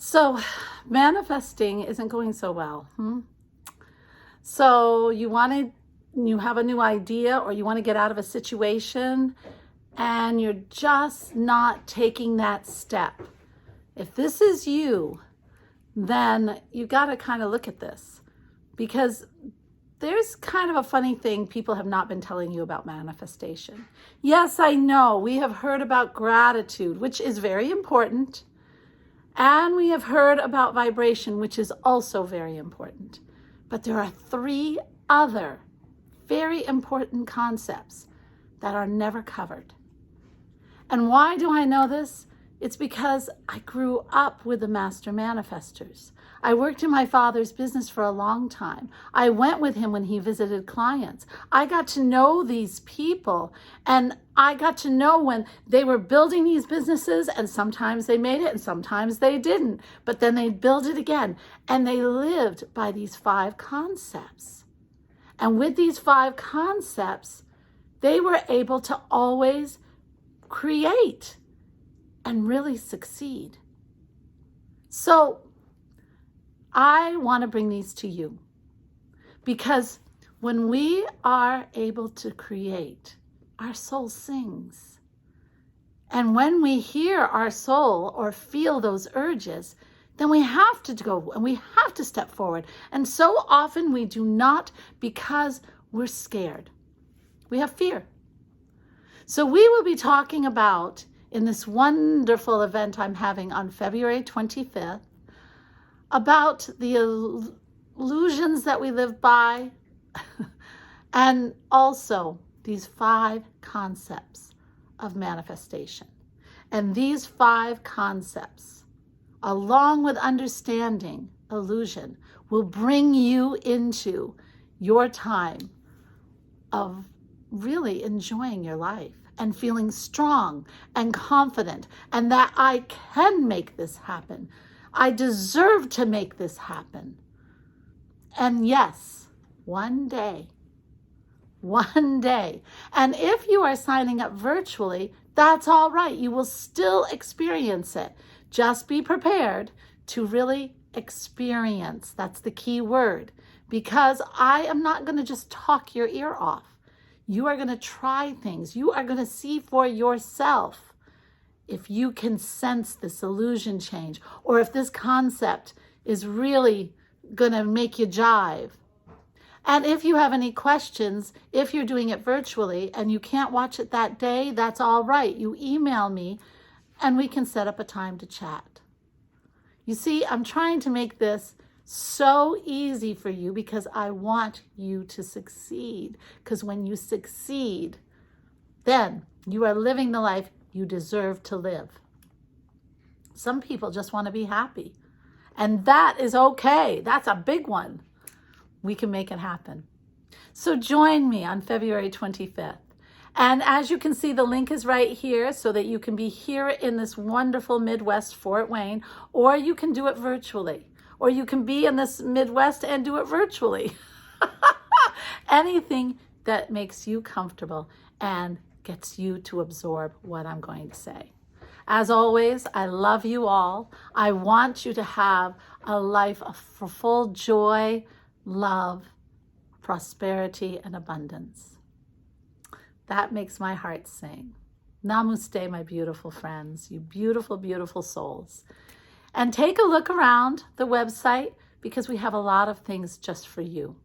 So manifesting isn't going so well. So you have a new idea, or you want to get out of a situation, and you're just not taking that step. If this is you, then you got to kind of look at this, because there's kind of a funny thing people have not been telling you about manifestation. Yes, I know we have heard about gratitude, which is very important. And we have heard about vibration, which is also very important. But there are 3 other very important concepts that are never covered. And why do I know this? It's because I grew up with the master manifestors. I worked in my father's business for a long time. I went with him when he visited clients. I got to know these people, and I got to know when they were building these businesses, and sometimes they made it and sometimes they didn't, but then they'd build it again. And they lived by these 5 concepts. And with these 5 concepts, they were able to always create and really succeed. So I want to bring these to you, because when we are able to create, our soul sings. And when we hear our soul or feel those urges, then we have to go and we have to step forward. And so often we do not, because we're scared. We have fear. So we will be talking about, in this wonderful event I'm having on February 25th, about the illusions that we live by, and also these 5 concepts of manifestation. And these 5 concepts, along with understanding illusion, will bring you into your time of really enjoying your life and feeling strong and confident, and that I can make this happen. I deserve to make this happen. And yes, one day. And if you are signing up virtually, that's all right. You will still experience it. Just be prepared to really experience. That's the key word, because I am not going to just talk your ear off. You are going to try things. You are going to see for yourself if you can sense this illusion change, or if this concept is really going to make you jive. And if you have any questions, if you're doing it virtually and you can't watch it that day, that's all right. You email me and we can set up a time to chat. You see, I'm trying to make this so easy for you because I want you to succeed. Because when you succeed, then you are living the life you deserve to live. Some people just want to be happy, and that is okay. That's a big one. We can make it happen. So join me on February 25th. And as you can see, the link is right here so that you can be here in this wonderful Midwest Fort Wayne, or you can do it virtually, or you can be in this Midwest and do it virtually. Anything that makes you comfortable and gets you to absorb what I'm going to say. As always, I love you all. I want you to have a life of full joy, love, prosperity, and abundance. That makes my heart sing. Namaste, my beautiful friends, you beautiful, beautiful souls. And take a look around the website, because we have a lot of things just for you.